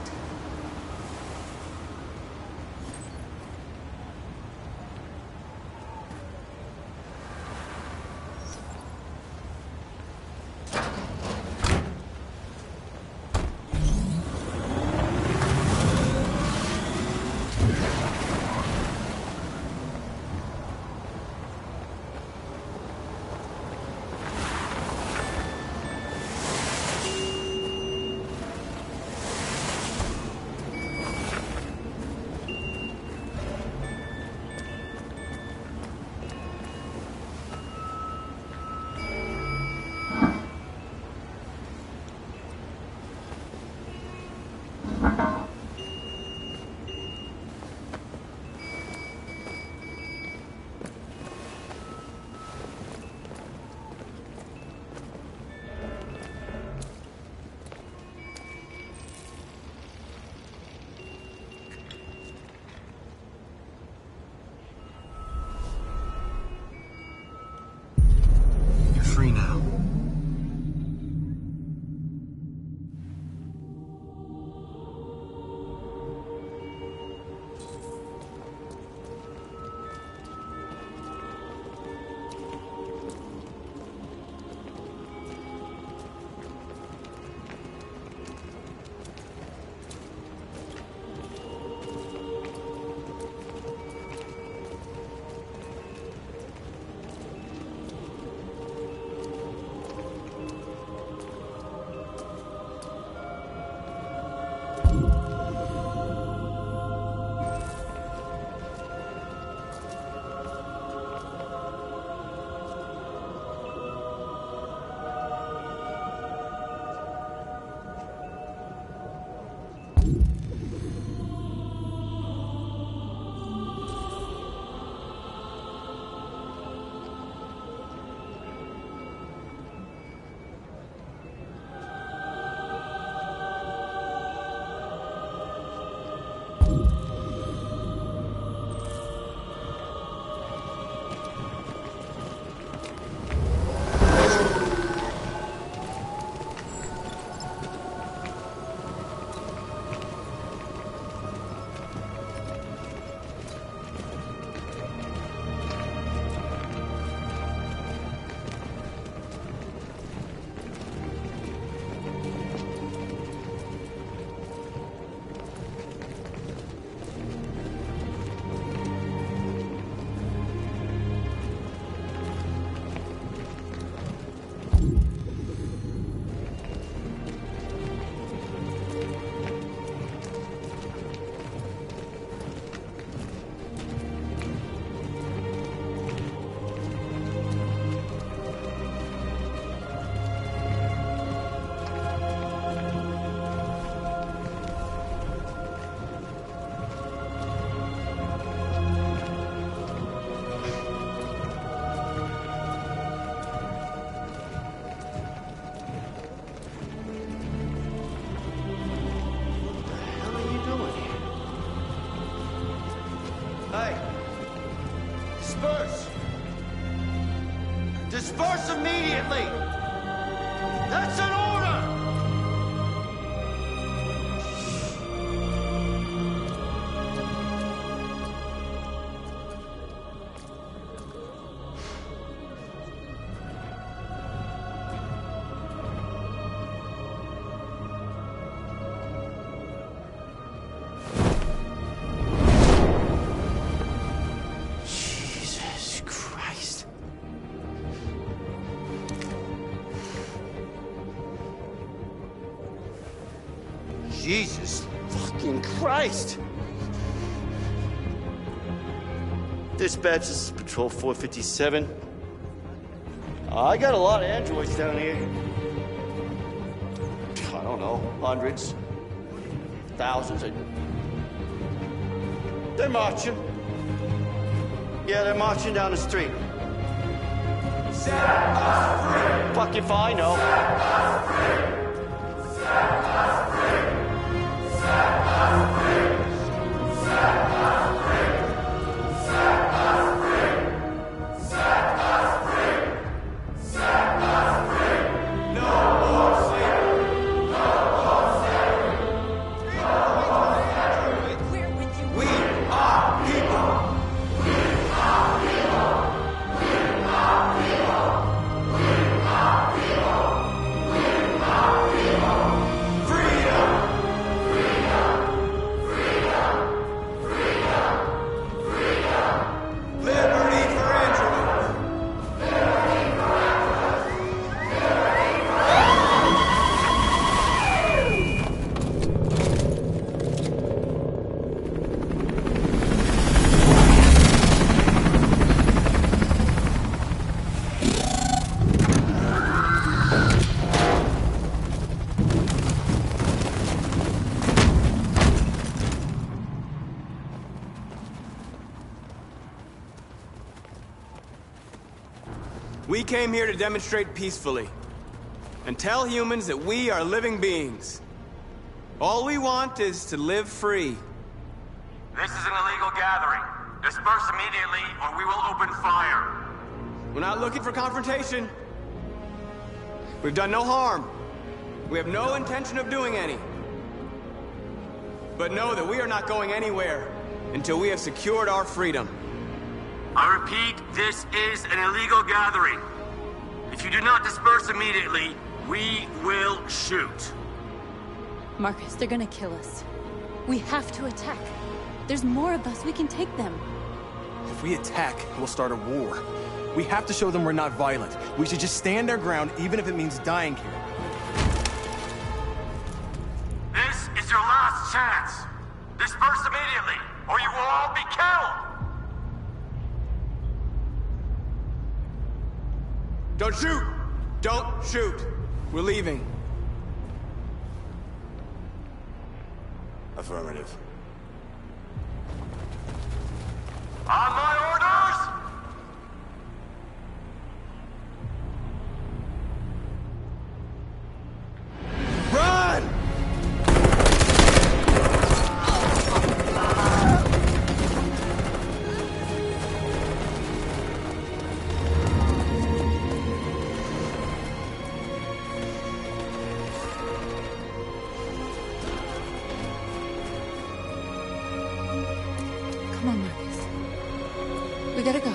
[SPEAKER 18] Disperse immediately! That's an order!
[SPEAKER 3] Jesus Christ. Jesus fucking Christ! Dispatch, this is Patrol 457. I got a lot of androids down here. I don't know, hundreds, thousands. They're marching. Yeah, they're marching down the street. Set us free! Fuck if I know. Set us free! Set us free! Set us free! Set us free! Set us free! Set us free! Set us free! No more slavery! No more slavery! We're with you! We are people! We are people! We are people! We are people! We are people! Freedom! Freedom! Freedom! Freedom! Freedom! Liberty for androids! Liberty for androids! Liberty for
[SPEAKER 12] We came here to demonstrate peacefully and tell humans that we are living beings. All we want is to live free.
[SPEAKER 13] This is an illegal gathering. Disperse immediately or we will open fire.
[SPEAKER 12] We're not looking for confrontation. We've done no harm. We have no intention of doing any. But know that we are not going anywhere until we have secured our freedom.
[SPEAKER 13] I repeat, this is an illegal gathering. If you do not disperse immediately, we will shoot.
[SPEAKER 11] Marcus, they're gonna kill us. We have to attack. There's more of us. We can take them.
[SPEAKER 10] If we attack, we'll start a war. We have to show them we're not violent. We should just stand our ground, even if it means dying here.
[SPEAKER 13] This is your last chance. Disperse immediately, or you will all be killed.
[SPEAKER 12] Don't shoot! Don't shoot! We're leaving.
[SPEAKER 13] Affirmative. On my orders!
[SPEAKER 10] Run!
[SPEAKER 11] Come on, Marcus. We gotta go.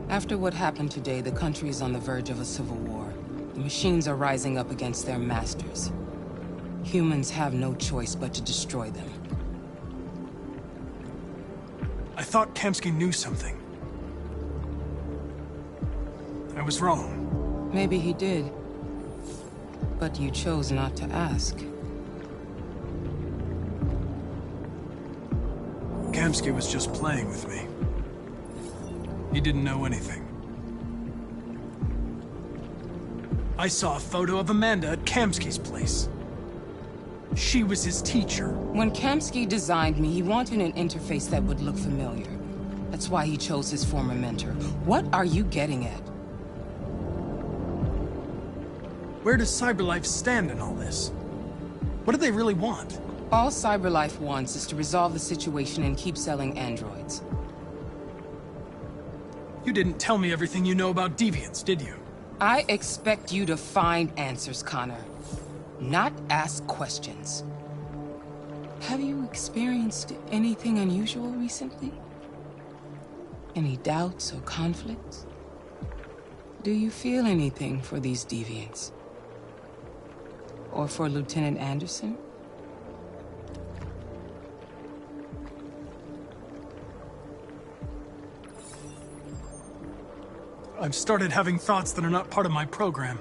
[SPEAKER 19] After what happened today, the country is on the verge of a civil war. The machines are rising up against their masters. Humans have no choice but to destroy them.
[SPEAKER 14] I thought Kamsky knew something. I was wrong.
[SPEAKER 19] Maybe he did. But you chose not to ask.
[SPEAKER 14] Kamsky was just playing with me. He didn't know anything. I saw a photo of Amanda at Kamsky's place. She was his teacher.
[SPEAKER 19] When Kamsky designed me, he wanted an interface that would look familiar. That's why he chose his former mentor. What are you getting at?
[SPEAKER 14] Where does CyberLife stand in all this? What do they really want?
[SPEAKER 19] All CyberLife wants is to resolve the situation and keep selling androids.
[SPEAKER 14] You didn't tell me everything you know about deviants, did you?
[SPEAKER 19] I expect you to find answers, Connor. Not ask questions. Have you experienced anything unusual recently? Any doubts or conflicts? Do you feel anything for these deviants? Or for Lieutenant Anderson?
[SPEAKER 14] I've started having thoughts that are not part of my program.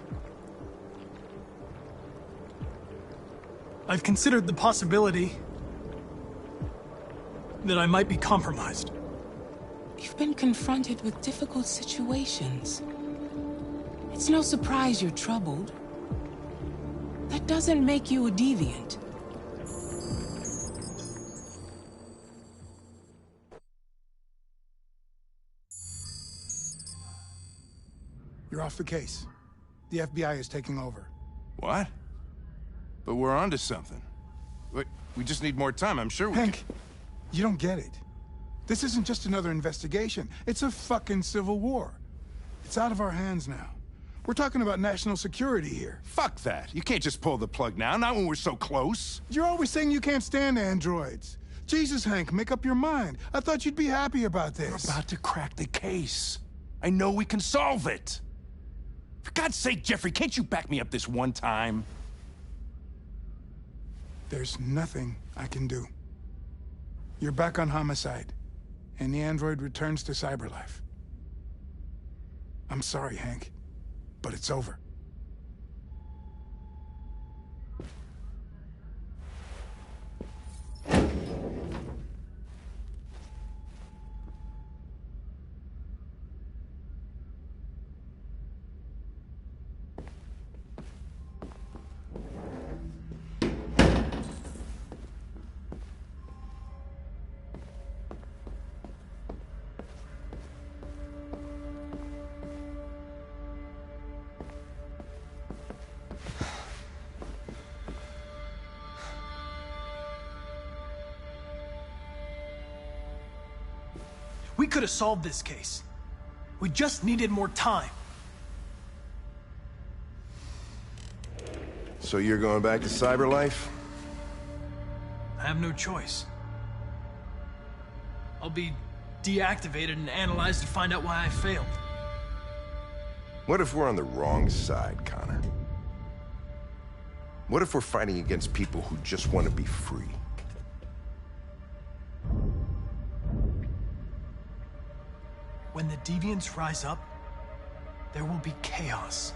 [SPEAKER 14] I've considered the possibility that I might be compromised.
[SPEAKER 19] You've been confronted with difficult situations. It's no surprise you're troubled. That doesn't make you a deviant.
[SPEAKER 20] You're off the case. The FBI is taking over.
[SPEAKER 15] What? But we're onto something. Wait, we just need more time. I'm sure we
[SPEAKER 20] Hank, you don't get it. This isn't just another investigation. It's a fucking civil war. It's out of our hands now. We're talking about national security here.
[SPEAKER 15] Fuck that. You can't just pull the plug now, not when we're so close.
[SPEAKER 20] You're always saying you can't stand androids. Jesus, Hank, make up your mind. I thought you'd be happy about this.
[SPEAKER 15] We're about to crack the case. I know we can solve it. For God's sake, Jeffrey, can't you back me up this one time?
[SPEAKER 20] There's nothing I can do. You're back on Homicide, and the android returns to Cyberlife. I'm sorry, Hank, but it's over.
[SPEAKER 14] We could have solved this case. We just needed more time.
[SPEAKER 15] So you're going back to Cyberlife?
[SPEAKER 14] I have no choice. I'll be deactivated and analyzed to find out why I failed.
[SPEAKER 15] What if we're on the wrong side, Connor? What if we're fighting against people who just want to be free?
[SPEAKER 14] When the deviants rise up, there will be chaos.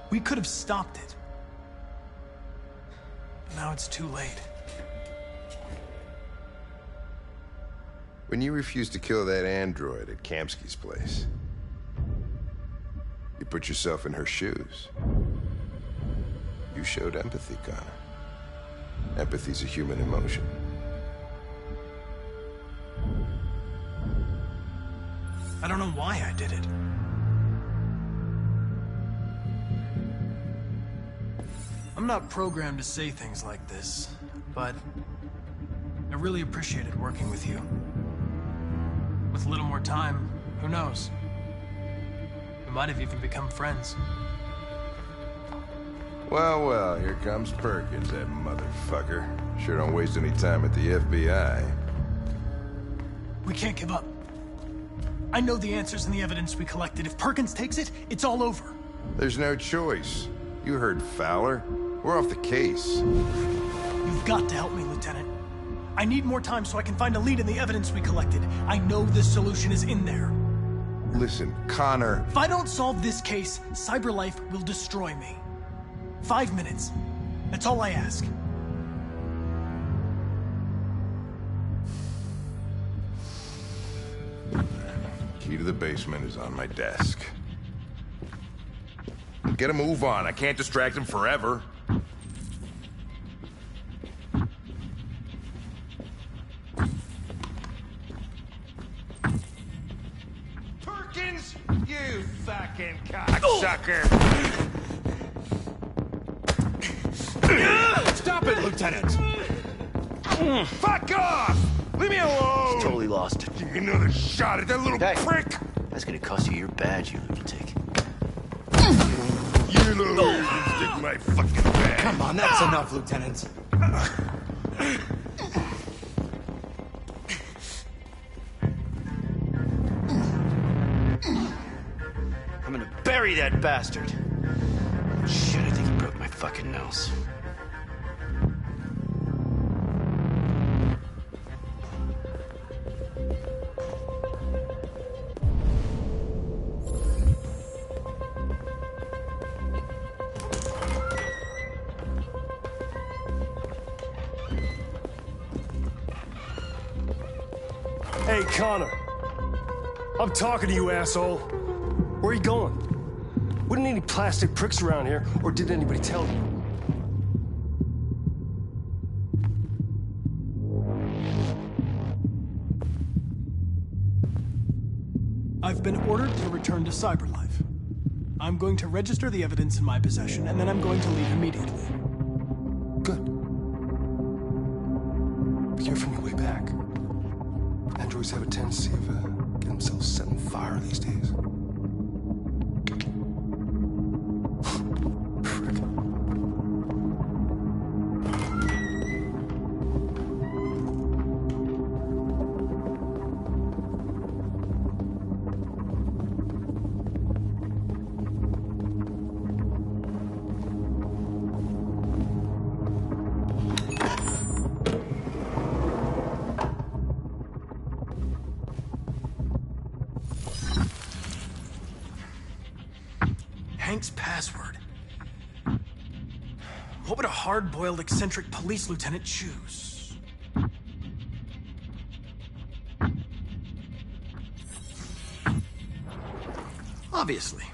[SPEAKER 14] We could have stopped it. But now it's too late.
[SPEAKER 15] When you refused to kill that android at Kamsky's place, you put yourself in her shoes. You showed empathy, Connor. Empathy's a human emotion.
[SPEAKER 14] I don't know why I did it. I'm not programmed to say things like this, but I really appreciated working with you. With a little more time, who knows? We might have even become friends.
[SPEAKER 15] Well, well, here comes Perkins, that motherfucker. Sure don't waste any time at the FBI.
[SPEAKER 14] We can't give up. I know the answers and the evidence we collected. If Perkins takes it, it's all over.
[SPEAKER 15] There's no choice. You heard Fowler. We're off the case.
[SPEAKER 14] You've got to help me, Lieutenant. I need more time so I can find a lead in the evidence we collected. I know the solution is in there.
[SPEAKER 15] Listen, Connor...
[SPEAKER 14] If I don't solve this case, Cyberlife will destroy me. 5 minutes. That's all I ask.
[SPEAKER 15] Key to the basement is on my desk. Get a move on. I can't distract him forever. Perkins! You fucking cocksucker!
[SPEAKER 18] Stop it, Lieutenant!
[SPEAKER 15] Fuck off! Leave me alone!
[SPEAKER 18] He's totally lost.
[SPEAKER 15] Give me another shot at that little prick!
[SPEAKER 18] That's gonna cost you your badge, you lunatic.
[SPEAKER 15] You little stick my fucking bag.
[SPEAKER 18] Come on, that's enough, Lieutenant. I'm gonna bury that bastard. Shit, I think he broke my fucking nose.
[SPEAKER 21] Hey, Connor. I'm talking to you, asshole. Where are you going? Wouldn't any plastic pricks around here, or did anybody tell you?
[SPEAKER 14] I've been ordered to return to Cyberlife. I'm going to register the evidence in my possession, and then I'm going to leave immediately.
[SPEAKER 16] Good. Be careful on your way back. Androids have a tendency of getting themselves set on fire these days.
[SPEAKER 14] Hank's password. What would a hard-boiled, eccentric police lieutenant choose? Obviously.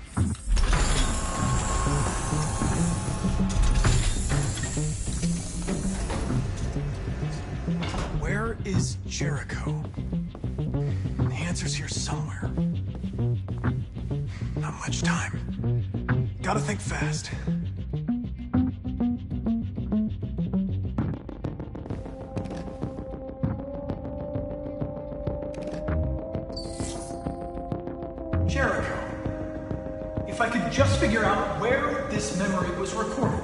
[SPEAKER 14] Where is Jericho? The answer's here somewhere. Not much time. Gotta think fast. Jericho. If I could just figure out where this memory was recorded.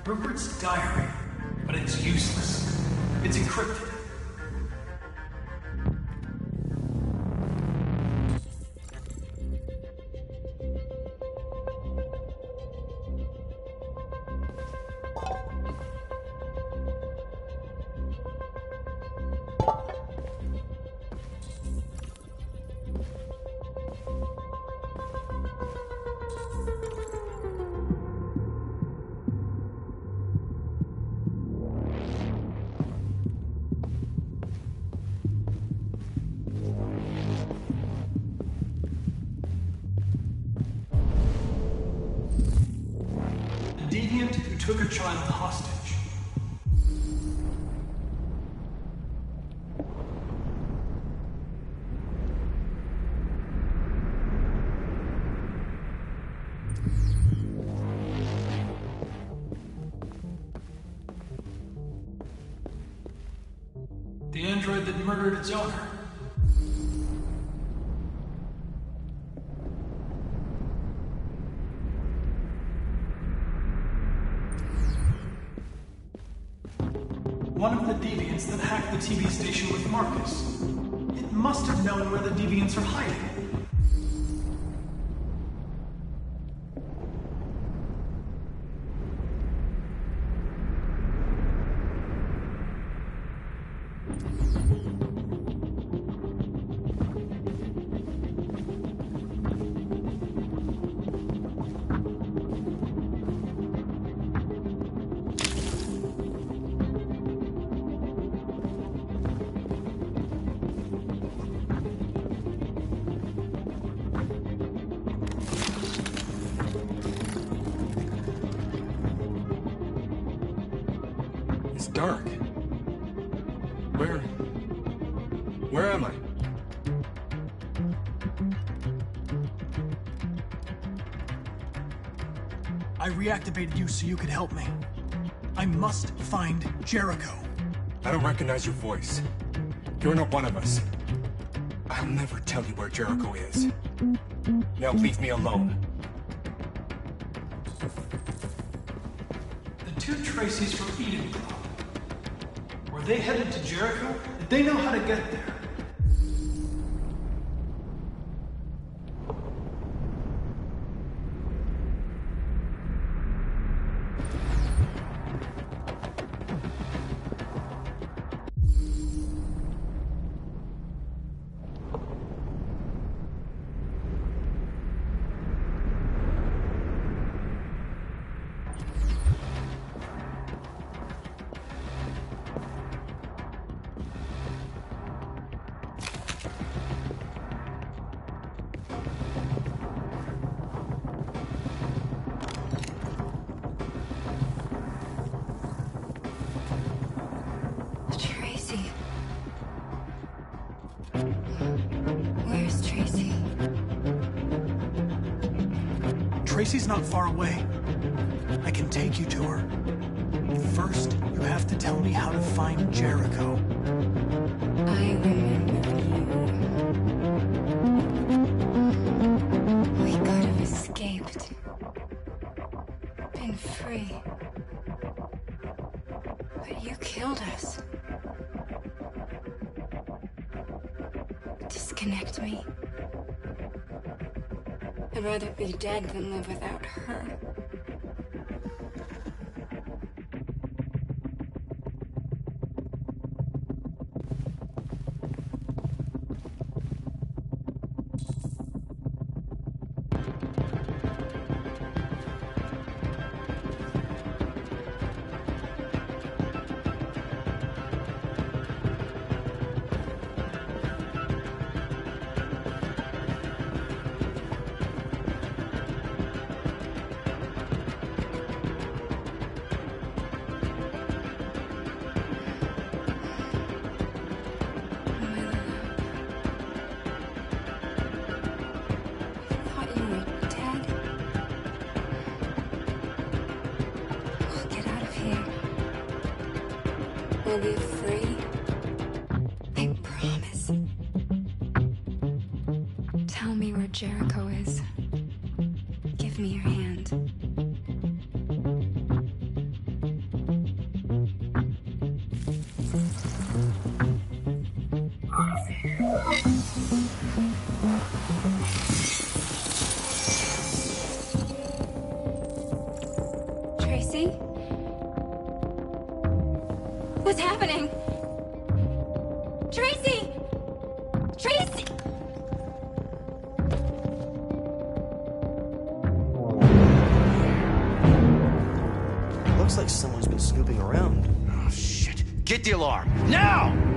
[SPEAKER 14] Rupert's diary, but it's useless. It's encrypted. Deviant who took a child hostage. The android that murdered its owner. One of the deviants that hacked the TV station with Marcus. It must have known where the deviants are hiding.
[SPEAKER 9] It's dark. Where am I?
[SPEAKER 14] I reactivated you so you could help me. I must find Jericho.
[SPEAKER 9] I don't recognize your voice. You're not one of us. I'll never tell you where Jericho is. Now leave me alone.
[SPEAKER 14] The two Tracys from Eden Club. Were they headed to Jericho? Did they know how to get there?
[SPEAKER 2] Where's Tracy?
[SPEAKER 14] Tracy's not far away. I can take you to her. First, you have to tell me how to find Jericho.
[SPEAKER 2] I remember you. We could have escaped. Been free. But you killed us. Disconnect me. I'd rather be dead than live without her. We'll be free. I promise. Tell me where Jericho is. Give me your hand. Tracy? What's happening? Tracy! Tracy!
[SPEAKER 18] Looks like someone's been snooping around.
[SPEAKER 13] Oh, shit. Get the alarm. Now!